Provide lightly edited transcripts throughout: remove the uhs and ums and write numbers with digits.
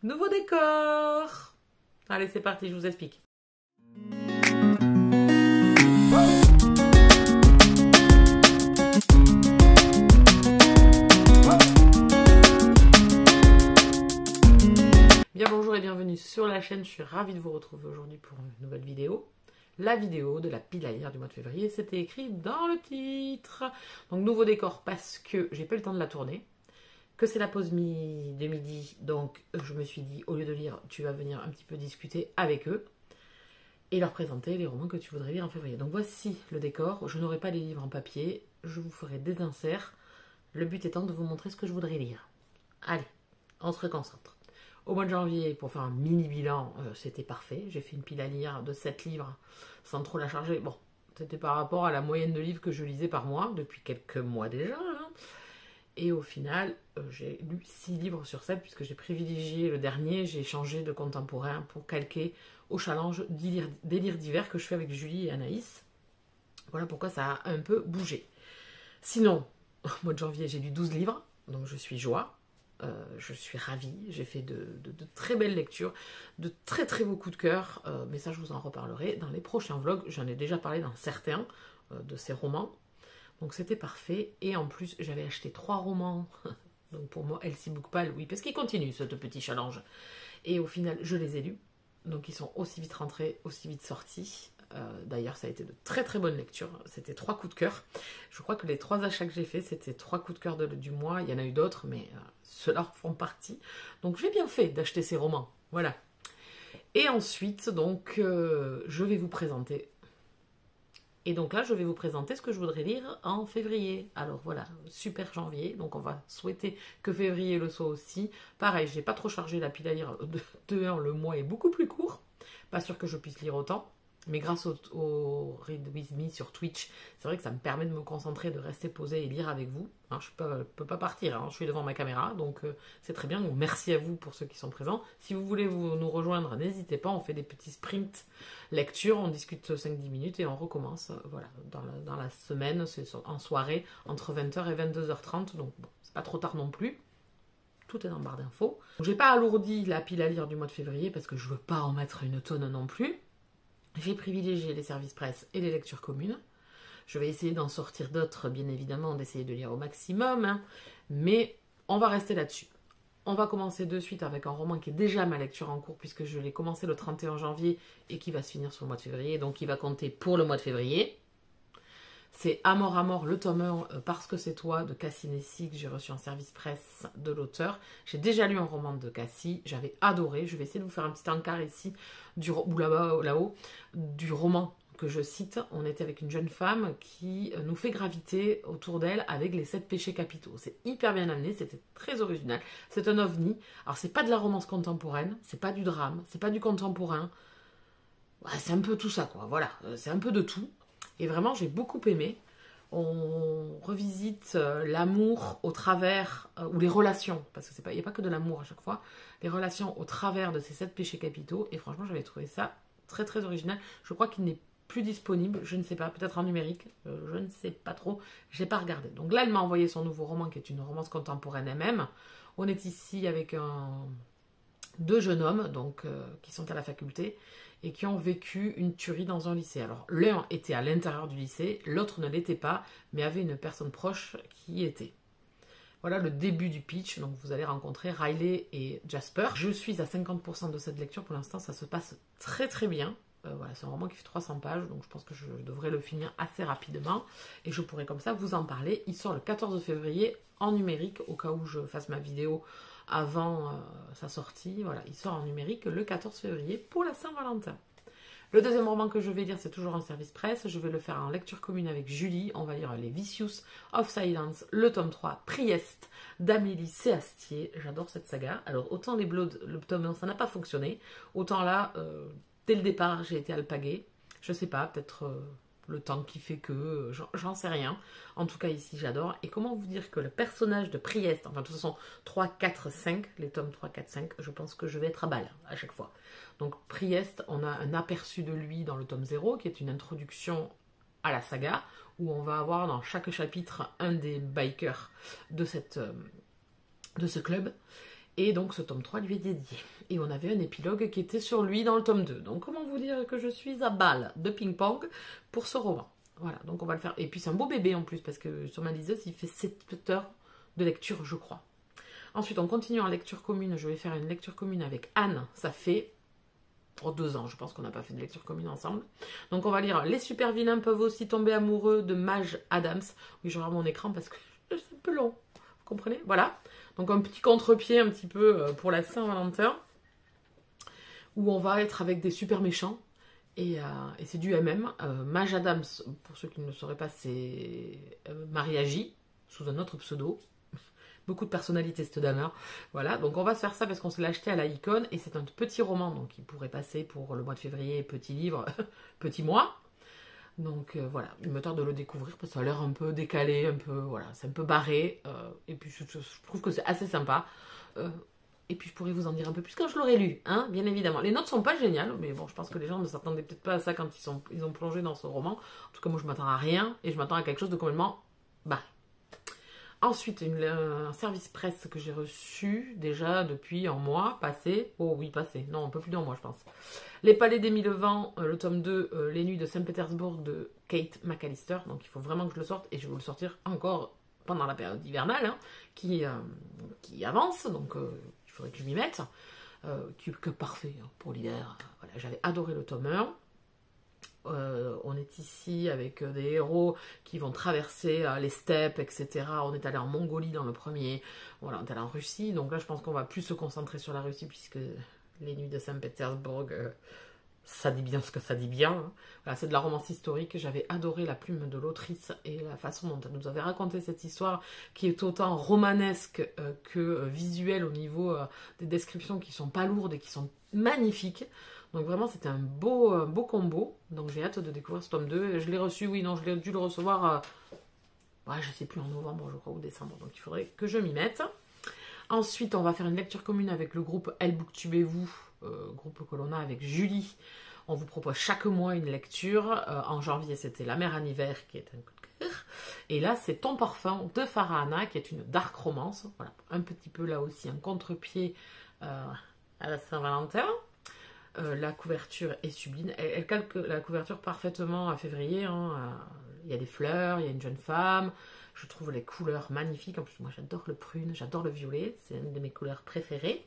Nouveau décor. Allez, c'est parti, je vous explique. Bien bonjour et bienvenue sur la chaîne, je suis ravie de vous retrouver aujourd'hui pour une nouvelle vidéo. La vidéo de la pile à lire du mois de février, c'était écrit dans le titre. Donc nouveau décor parce que j'ai pas eu le temps de la tourner, que c'est la pause de midi, donc je me suis dit au lieu de lire, tu vas venir un petit peu discuter avec eux et leur présenter les romans que tu voudrais lire en février. Donc voici le décor, je n'aurai pas les livres en papier, je vous ferai des inserts, le but étant de vous montrer ce que je voudrais lire. Allez, on se concentre. Au mois de janvier, pour faire un mini bilan, c'était parfait. J'ai fait une pile à lire de 7 livres sans trop la charger. Bon, c'était par rapport à la moyenne de livres que je lisais par mois, depuis quelques mois déjà. Hein. Et au final, j'ai lu 6 livres sur 7, puisque j'ai privilégié le dernier. J'ai changé de contemporain pour calquer au challenge des livres divers que je fais avec Julie et Anaïs. Voilà pourquoi ça a un peu bougé. Sinon, au mois de janvier, j'ai lu 12 livres, donc je suis joie. Je suis ravie, j'ai fait de très belles lectures, de très très beaux coups de cœur, mais ça je vous en reparlerai dans les prochains vlogs. J'en ai déjà parlé dans certains de ces romans, donc c'était parfait. Et en plus j'avais acheté 3 romans, donc pour moi Elsie Bookpal, oui, parce qu'il continue ce petit challenge. Et au final je les ai lus, donc ils sont aussi vite rentrés, aussi vite sortis. D'ailleurs ça a été de très très bonnes lectures, c'était 3 coups de cœur. Je crois que les 3 achats que j'ai fait c'était 3 coups de cœur du mois. Il y en a eu d'autres mais ceux-là font partie, donc j'ai bien fait d'acheter ces romans, voilà. Et ensuite donc je vais vous présenter, et donc là je vais vous présenter ce que je voudrais lire en février. Alors voilà, super janvier, donc on va souhaiter que février le soit aussi. Pareil, j'ai pas trop chargé la pile à lire de 1, le mois est beaucoup plus court, pas sûr que je puisse lire autant. Mais grâce au Read With Me sur Twitch, c'est vrai que ça me permet de me concentrer, de rester posé et lire avec vous. Hein, je ne peux pas partir, hein, je suis devant ma caméra, donc c'est très bien. Donc, merci à vous pour ceux qui sont présents. Si vous voulez nous rejoindre, n'hésitez pas, on fait des petits sprints lecture, on discute 5-10 minutes et on recommence. Voilà, dans la semaine, c'est en soirée, entre 20h et 22h30, donc bon, c'est pas trop tard non plus. Tout est dans la barre d'infos. J'ai pas alourdi la pile à lire du mois de février parce que je veux pas en mettre une tonne non plus. J'ai privilégié les services presse et les lectures communes. Je vais essayer d'en sortir d'autres, bien évidemment, d'essayer de lire au maximum, hein, mais on va rester là-dessus. On va commencer de suite avec un roman qui est déjà ma lecture en cours, puisque je l'ai commencé le 31 janvier et qui va se finir sur le mois de février, donc il va compter pour le mois de février. C'est Amor Amor, le tome 1, Parce que c'est toi, de Cassie Nessy, que j'ai reçu en service presse de l'auteur. J'ai déjà lu un roman de Cassie, j'avais adoré. Je vais essayer de vous faire un petit encart ici, ou là-haut, du roman que je cite. On était avec une jeune femme qui nous fait graviter autour d'elle avec les 7 péchés capitaux. C'est hyper bien amené, c'était très original. C'est un ovni. Alors c'est pas de la romance contemporaine, c'est pas du drame, c'est pas du contemporain. Ouais, c'est un peu tout ça, quoi. Voilà, c'est un peu de tout. Et vraiment, j'ai beaucoup aimé. On revisite l'amour au travers, ou les relations, parce qu'il n'y a pas que de l'amour à chaque fois, les relations au travers de ces 7 péchés capitaux. Et franchement, j'avais trouvé ça très très original. Je crois qu'il n'est plus disponible, je ne sais pas, peut-être en numérique, je ne sais pas trop, j'ai pas regardé. Donc là, elle m'a envoyé son nouveau roman qui est une romance contemporaine elle-même. On est ici avec 2 jeunes hommes donc, qui sont à la faculté et qui ont vécu une tuerie dans un lycée. Alors l'un était à l'intérieur du lycée, l'autre ne l'était pas, mais avait une personne proche qui y était. Voilà le début du pitch, donc vous allez rencontrer Riley et Jasper. Je suis à 50% de cette lecture, pour l'instant ça se passe très très bien. Voilà, c'est un roman qui fait 300 pages, donc je pense que je devrais le finir assez rapidement. Et je pourrai comme ça vous en parler. Il sort le 14 février en numérique, au cas où je fasse ma vidéo avant sa sortie. Voilà, il sort en numérique le 14 février pour la Saint-Valentin. Le deuxième roman que je vais lire, c'est toujours en service presse. Je vais le faire en lecture commune avec Julie. On va lire Les Vicious of Silence, le tome 3, Priest, d'Amélie Séastier. J'adore cette saga. Alors, autant les Blood, le tome 1, ça n'a pas fonctionné. Autant là, dès le départ, j'ai été alpaguée. Je sais pas, peut-être le temps qui fait que, j'en sais rien. En tout cas, ici, j'adore. Et comment vous dire que le personnage de Priest, enfin, de toute façon, 3, 4, 5, les tomes 3, 4, 5, je pense que je vais être à balle à chaque fois. Donc, Priest, on a un aperçu de lui dans le tome 0, qui est une introduction à la saga, où on va avoir dans chaque chapitre un des bikers de ce club. Et donc ce tome 3 lui est dédié. Et on avait un épilogue qui était sur lui dans le tome 2. Donc comment vous dire que je suis à balle de ping-pong pour ce roman. Voilà, donc on va le faire. Et puis c'est un beau bébé en plus, parce que sur ma liseuse, il fait 7 heures de lecture, je crois. Ensuite, on continue en lecture commune. Je vais faire une lecture commune avec Anne. Ça fait 2 ans, je pense qu'on n'a pas fait de lecture commune ensemble. Donc on va lire Les super vilains peuvent aussi tomber amoureux de Maj Adams. Oui, je regarde mon écran parce que c'est un peu long. Vous comprenez? Voilà. Donc un petit contre-pied un petit peu pour la Saint-Valentin, où on va être avec des super méchants. Et c'est du MM. Maj Adams, pour ceux qui ne le sauraient pas, c'est Maria J, sous un autre pseudo. Beaucoup de personnalité cette dame. Voilà, donc on va se faire ça parce qu'on se l'a acheté à la Icône et c'est un petit roman, donc il pourrait passer pour le mois de février, petit livre, petit mois. Donc voilà, il me tarde de le découvrir parce que ça a l'air un peu décalé, un peu, voilà, c'est un peu barré. Et puis je trouve que c'est assez sympa. Et puis je pourrais vous en dire un peu plus quand je l'aurai lu, hein, bien évidemment. Les notes sont pas géniales, mais bon, je pense que les gens ne s'attendaient peut-être pas à ça quand ils ont plongé dans ce roman. En tout cas, moi je m'attends à rien et je m'attends à quelque chose de complètement barré. Ensuite, un service presse que j'ai reçu déjà depuis un mois passé. Oh oui, passé. Non, un peu plus d'un mois, je pense. Les Palais des Mille Vents, le tome 2, Les Nuits de Saint-Pétersbourg de Kate McAllister. Donc il faut vraiment que je le sorte et je vais vous le sortir encore pendant la période hivernale qui avance. Donc il faudrait que je m'y mette. Que parfait pour l'hiver. Voilà, j'avais adoré le tome 1. On est ici avec des héros qui vont traverser les steppes, etc. On est allé en Mongolie dans le premier. Voilà, on est allé en Russie. Donc là, je pense qu'on va plus se concentrer sur la Russie puisque les nuits de Saint-Pétersbourg, ça dit bien ce que ça dit bien. Hein. Voilà, c'est de la romance historique. J'avais adoré la plume de l'autrice et la façon dont elle nous avait raconté cette histoire qui est autant romanesque que visuelle au niveau des descriptions qui sont pas lourdes et qui sont magnifiques. Donc vraiment, c'était un beau combo. Donc j'ai hâte de découvrir ce tome 2. Je l'ai reçu, oui, non, je l'ai dû le recevoir, je sais plus, en novembre, je crois, ou décembre. Donc il faudrait que je m'y mette. Ensuite, on va faire une lecture commune avec le groupe Elle Booktubez-vous, groupe que l'on a avec Julie. On vous propose chaque mois une lecture. En janvier, c'était La mer en hiver, qui est un coup de cœur. Et là, c'est Ton parfum de Farah Anna, qui est une dark romance. Voilà, un petit peu là aussi, un contre-pied à la Saint-Valentin. La couverture est sublime. Elle calque la couverture parfaitement à février. Hein. Il y a des fleurs, il y a une jeune femme. Je trouve les couleurs magnifiques. En plus, moi, j'adore le prune, j'adore le violet. C'est une de mes couleurs préférées.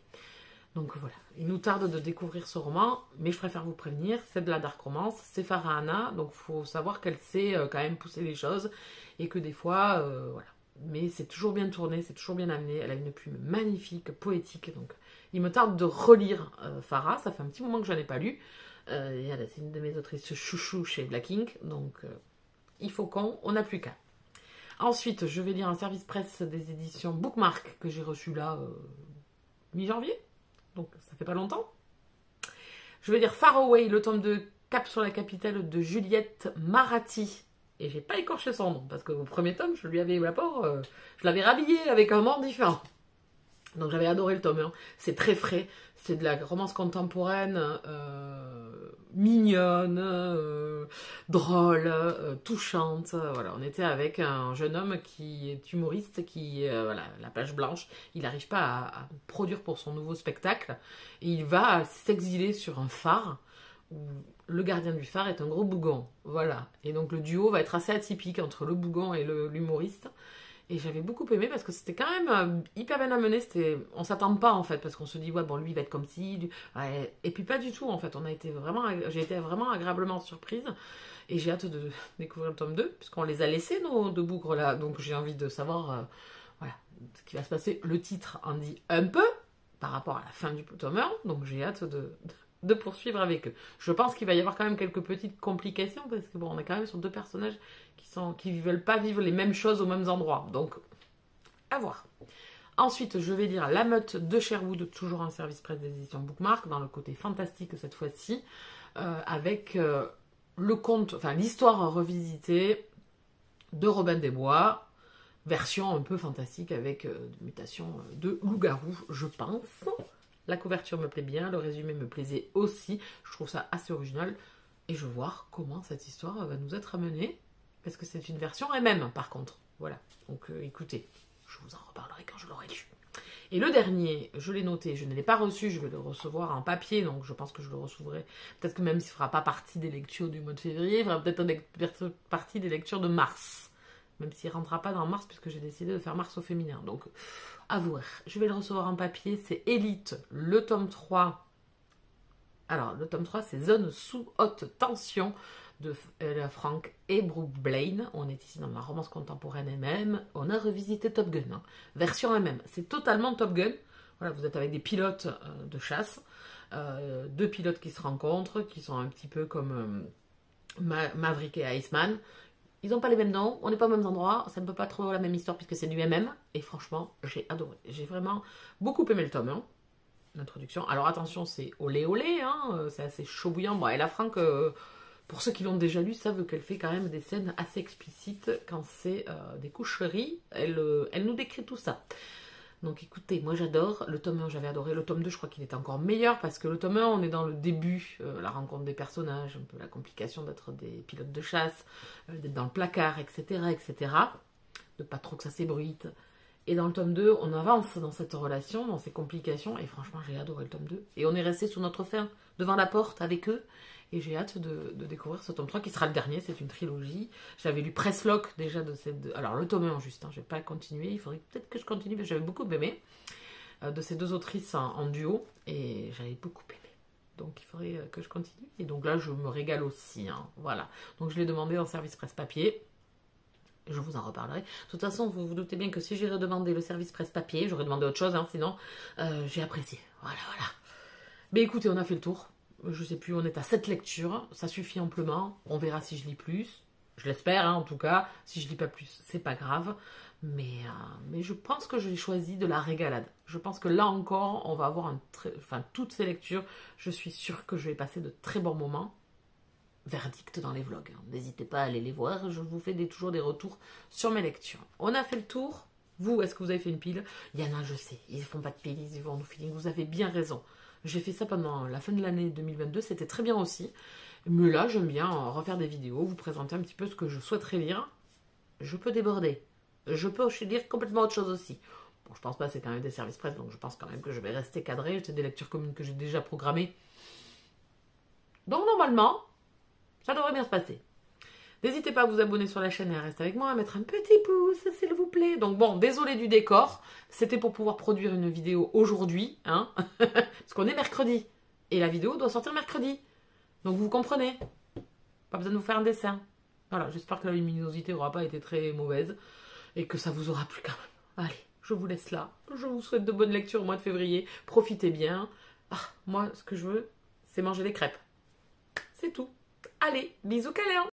Donc voilà, il nous tarde de découvrir ce roman, mais je préfère vous prévenir, c'est de la dark romance, c'est Farah Anna, donc il faut savoir qu'elle sait quand même pousser les choses, et que des fois, voilà. Mais c'est toujours bien tourné, c'est toujours bien amené, elle a une plume magnifique, poétique, donc il me tarde de relire Farah, ça fait un petit moment que je n'en ai pas lu, c'est une de mes autrices chouchou chez Black Ink, donc il faut on n'a plus qu'à. Ensuite, je vais lire un service presse des éditions Bookmark que j'ai reçu là, mi-janvier. Donc ça fait pas longtemps. Je vais lire Far Away, le tome de Cap sur la capitale de Juliette Maratti. Et j'ai pas écorché son nom, parce qu'au premier tome, je lui avais je l'avais rhabillé avec un nom différent. Donc j'avais adoré le tome 1. C'est très frais, c'est de la romance contemporaine, mignonne, drôle, touchante. Voilà, on était avec un jeune homme qui est humoriste, qui, voilà, la page blanche, il n'arrive pas à produire pour son nouveau spectacle. Et il va s'exiler sur un phare, où le gardien du phare est un gros bougon. Voilà, et donc le duo va être assez atypique entre le bougon et l'humoriste. Et j'avais beaucoup aimé parce que c'était quand même hyper bien amené. On s'attend pas en fait parce qu'on se dit ouais bon lui il va être comme ci. Ouais. Et puis pas du tout en fait. J'ai été vraiment agréablement surprise. Et j'ai hâte de découvrir le tome 2 puisqu'on les a laissés nos deux bougres là. Donc j'ai envie de savoir voilà, ce qui va se passer. Le titre en dit un peu par rapport à la fin du tome 1. Donc j'ai hâte de poursuivre avec eux. Je pense qu'il va y avoir quand même quelques petites complications parce que bon on est quand même sur deux personnages qui ne veulent pas vivre les mêmes choses aux mêmes endroits. Donc, à voir. Ensuite, je vais lire La Meute de Sherwood, toujours un service presse des éditions Bookmark, dans le côté fantastique cette fois-ci, avec le conte, enfin l'histoire revisitée de Robin des Bois, version un peu fantastique avec des mutations de loup-garou, je pense. La couverture me plaît bien, le résumé me plaisait aussi, je trouve ça assez original, et je veux voir comment cette histoire va nous être amenée. Parce que c'est une version MM, par contre. Voilà. Donc, écoutez, je vous en reparlerai quand je l'aurai lu. Et le dernier, je l'ai noté, je ne l'ai pas reçu, je vais le recevoir en papier, donc je pense que je le recevrai. Peut-être que même s'il ne fera pas partie des lectures du mois de février, il fera peut-être partie des lectures de mars. Même s'il ne rentrera pas dans mars, puisque j'ai décidé de faire mars au féminin. Donc, à voir. Je vais le recevoir en papier, c'est Élite, le tome 3. Alors, le tome 3, c'est Zone sous haute tension de Frank et Brooke Blaine. On est ici dans la romance contemporaine MM. On a revisité Top Gun, hein. Version MM. C'est totalement Top Gun. Voilà, vous êtes avec des pilotes de chasse, deux pilotes qui se rencontrent, qui sont un petit peu comme Maverick et Iceman. Ils n'ont pas les mêmes noms, on n'est pas aux mêmes endroits, ça ne peut pas trop la même histoire puisque c'est du MM. Et franchement, j'ai adoré. J'ai vraiment beaucoup aimé le tome 1. L'introduction. Alors attention, c'est olé olé, hein, c'est assez chaud bouillant. Bon, et la Franck, pour ceux qui l'ont déjà lu, savent qu'elle fait quand même des scènes assez explicites quand c'est des coucheries. Elle nous décrit tout ça. Donc écoutez, moi j'adore. Le tome 1, j'avais adoré. Le tome 2, je crois qu'il est encore meilleur parce que le tome 1, on est dans le début, la rencontre des personnages, un peu la complication d'être des pilotes de chasse, d'être dans le placard, etc., etc. De pas trop que ça s'ébruite. Et dans le tome 2, on avance dans cette relation, dans ces complications, et franchement, j'ai adoré le tome 2. Et on est resté sous notre fin, devant la porte, avec eux, et j'ai hâte de découvrir ce tome 3, qui sera le dernier, c'est une trilogie. J'avais lu Presslock, déjà, de cette... Alors, le tome 1, juste, hein, je vais pas continuer, il faudrait peut-être que je continue, parce que j'avais beaucoup aimé, de ces deux autrices en duo, et j'avais beaucoup aimé. Donc, il faudrait que je continue. Et donc là, je me régale aussi, hein, voilà. Donc, je l'ai demandé en service presse-papier. Je vous en reparlerai. De toute façon, vous vous doutez bien que si j'ai redemandé le service presse-papier, j'aurais demandé autre chose, hein, sinon j'ai apprécié. Voilà, voilà. Mais écoutez, on a fait le tour. Je sais plus, on est à 7 lectures. Ça suffit amplement. On verra si je lis plus. Je l'espère, hein, en tout cas. Si je lis pas plus, c'est pas grave. Mais je pense que j'ai choisi de la régalade. Je pense que là encore, on va avoir toutes ces lectures, je suis sûre que je vais passer de très bons moments. Verdict dans les vlogs. N'hésitez pas à aller les voir. Je vous fais toujours des retours sur mes lectures. On a fait le tour. Vous, est-ce que vous avez fait une pile? Il y en a, je sais. Ils ne font pas de pile, ils vont nous feeling. Vous avez bien raison. J'ai fait ça pendant la fin de l'année 2022. C'était très bien aussi. Mais là, j'aime bien refaire des vidéos, vous présenter un petit peu ce que je souhaiterais lire. Je peux déborder. Je peux lire complètement autre chose aussi. Bon, je pense pas, c'est quand même des services presse, donc je pense quand même que je vais rester cadré. C'est des lectures communes que j'ai déjà programmées. Donc, normalement, ça devrait bien se passer. N'hésitez pas à vous abonner sur la chaîne et à rester avec moi, à mettre un petit pouce, s'il vous plaît. Donc bon, désolé du décor. C'était pour pouvoir produire une vidéo aujourd'hui, hein, parce qu'on est mercredi. Et la vidéo doit sortir mercredi. Donc vous comprenez. Pas besoin de vous faire un dessin. Voilà, j'espère que la luminosité n'aura pas été très mauvaise. Et que ça vous aura plu quand même. Allez, je vous laisse là. Je vous souhaite de bonnes lectures au mois de février. Profitez bien. Ah, moi, ce que je veux, c'est manger des crêpes. C'est tout. Allez, bisous câlins.